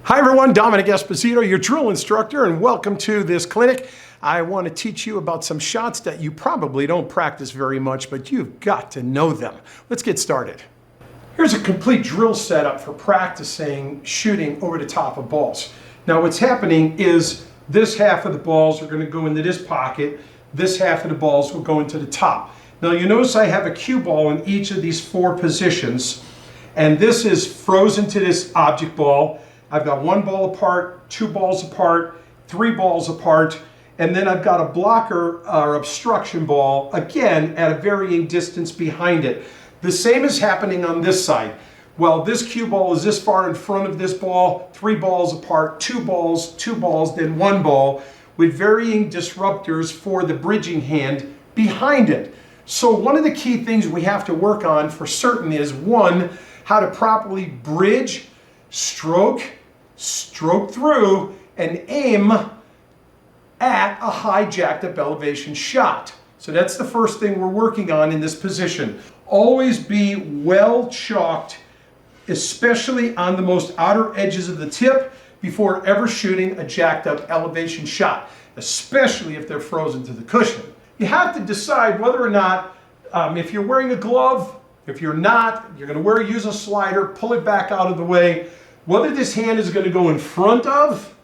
Hi everyone, Dominic Esposito, your drill instructor, and welcome to this clinic. I want to teach you about some shots that you probably don't practice very much, but you've got to know them. Let's get started. Here's a complete drill setup for practicing shooting over the top of balls. Now what's happening is this half of the balls are going to go into this pocket, this half of the balls will go into the top. Now you notice I have a cue ball in each of these four positions, and this is frozen to this object ball. I've got one ball apart, two balls apart, three balls apart, and then I've got a blocker or obstruction ball, again, at a varying distance behind it. The same is happening on this side. Well, this cue ball is this far in front of this ball, three balls apart, two balls, then one ball, with varying disruptors for the bridging hand behind it. So one of the key things we have to work on for certain is, one, how to properly bridge, stroke through, and aim at a high jacked up elevation shot. So that's the first thing we're working on in this position. Always be well chalked, especially on the most outer edges of the tip, before ever shooting a jacked up elevation shot, especially if they're frozen to the cushion. You have to decide whether or not, if you're wearing a glove, if you're not, you're going to use a slider, pull it back out of the way, whether this hand is going to go in front of,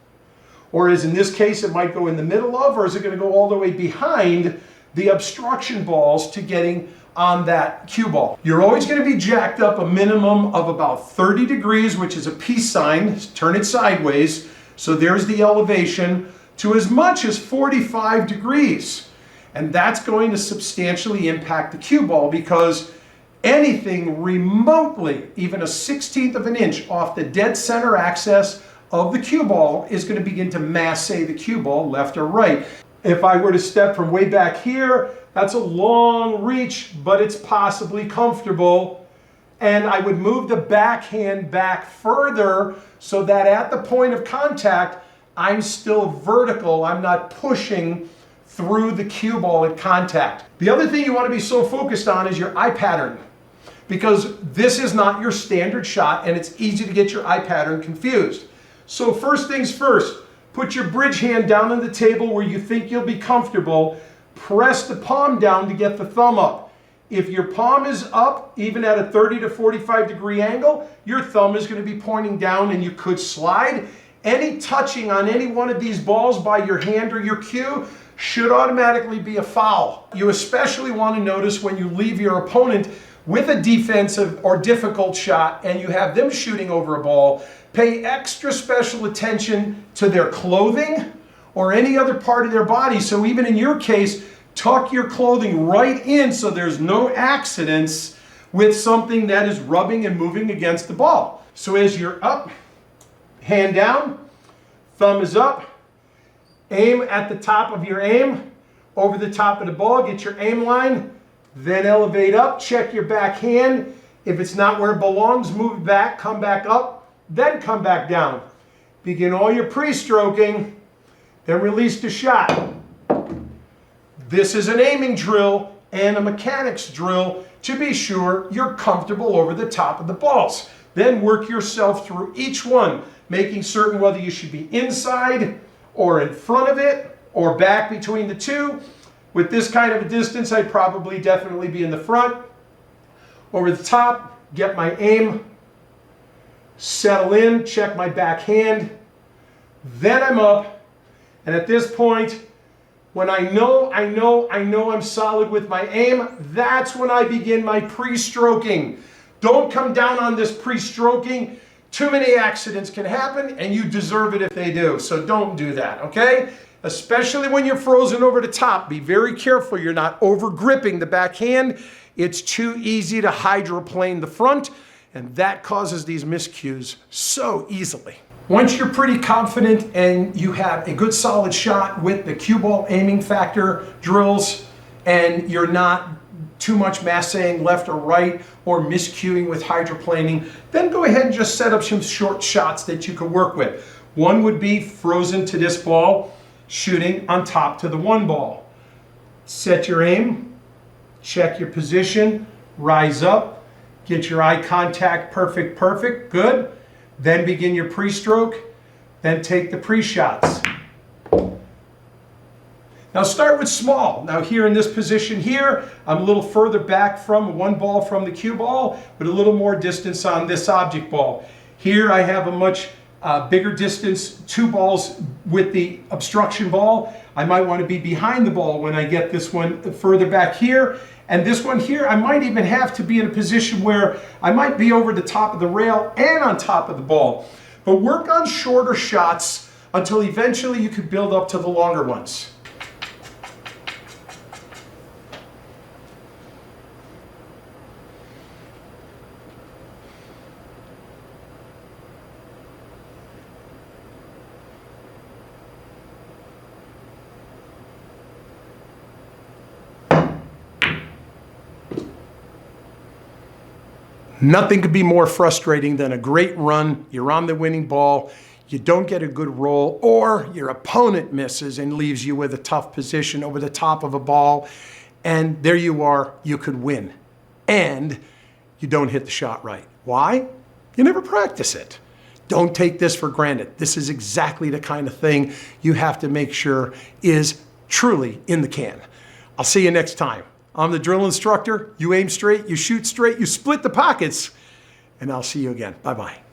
or as in this case it might go in the middle of, or is it going to go all the way behind the obstruction balls to getting on that cue ball. You're always going to be jacked up a minimum of about 30 degrees, which is a peace sign, turn it sideways, so there's the elevation, to as much as 45 degrees. And that's going to substantially impact the cue ball, because anything remotely, even a 1/16 of an inch off the dead center axis of the cue ball is going to begin to massay the cue ball left or right. If I were to step from way back here, that's a long reach, but it's possibly comfortable. And I would move the backhand back further so that at the point of contact, I'm still vertical. I'm not pushing through the cue ball at contact. The other thing you want to be so focused on is your eye pattern, because this is not your standard shot and it's easy to get your eye pattern confused. So first things first, put your bridge hand down on the table where you think you'll be comfortable. Press the palm down to get the thumb up. If your palm is up, even at a 30 to 45 degree angle, your thumb is going to be pointing down and you could slide. Any touching on any one of these balls by your hand or your cue should automatically be a foul. You especially want to notice when you leave your opponent with a defensive or difficult shot and you have them shooting over a ball. Pay extra special attention to their clothing or any other part of their body. So even in your case, tuck your clothing right in so there's no accidents with something that is rubbing and moving against the ball. So as you're up, hand down, thumb is up, aim at the top of your aim, over the top of the ball, get your aim line, then elevate up, check your back hand. If it's not where it belongs, move it back, come back up, then come back down. Begin all your pre-stroking, then release the shot. This is an aiming drill and a mechanics drill to be sure you're comfortable over the top of the balls. Then work yourself through each one, making certain whether you should be inside or in front of it or back between the two. With this kind of a distance, I'd probably definitely be in the front. Over the top, get my aim, settle in, check my back hand, then I'm up. And at this point, when I know I'm solid with my aim, that's when I begin my pre-stroking. Don't come down on this pre-stroking. Too many accidents can happen and you deserve it if they do. So don't do that, okay? Especially when you're frozen over the top, be very careful you're not over gripping the backhand. It's too easy to hydroplane the front, and that causes these miscues so easily. Once you're pretty confident and you have a good solid shot with the cue ball aiming factor drills, and you're not too much massaying left or right or miscuing with hydroplaning, then go ahead and just set up some short shots that you can work with. One would be frozen to this ball, shooting on top to the one ball. Set your aim, check your position, rise up, get your eye contact perfect, good. then begin your pre-stroke, then take the pre-shots. Now start with small. Now here in this position here, I'm a little further back from one ball from the cue ball, but a little more distance on this object ball. Here I have a much bigger distance, 2 balls with the obstruction ball. I might want to be behind the ball when I get this one further back here. And this one here, I might even have to be in a position where I might be over the top of the rail and on top of the ball. But work on shorter shots until eventually you could build up to the longer ones. Nothing could be more frustrating than a great run. You're on the winning ball, you don't get a good roll, or your opponent misses and leaves you with a tough position over the top of a ball, and there you are, you could win. And you don't hit the shot right. Why? You never practice it. Don't take this for granted. This is exactly the kind of thing you have to make sure is truly in the can. I'll see you next time. I'm the drill instructor. You aim straight, you shoot straight, you split the pockets, and I'll see you again. Bye-bye.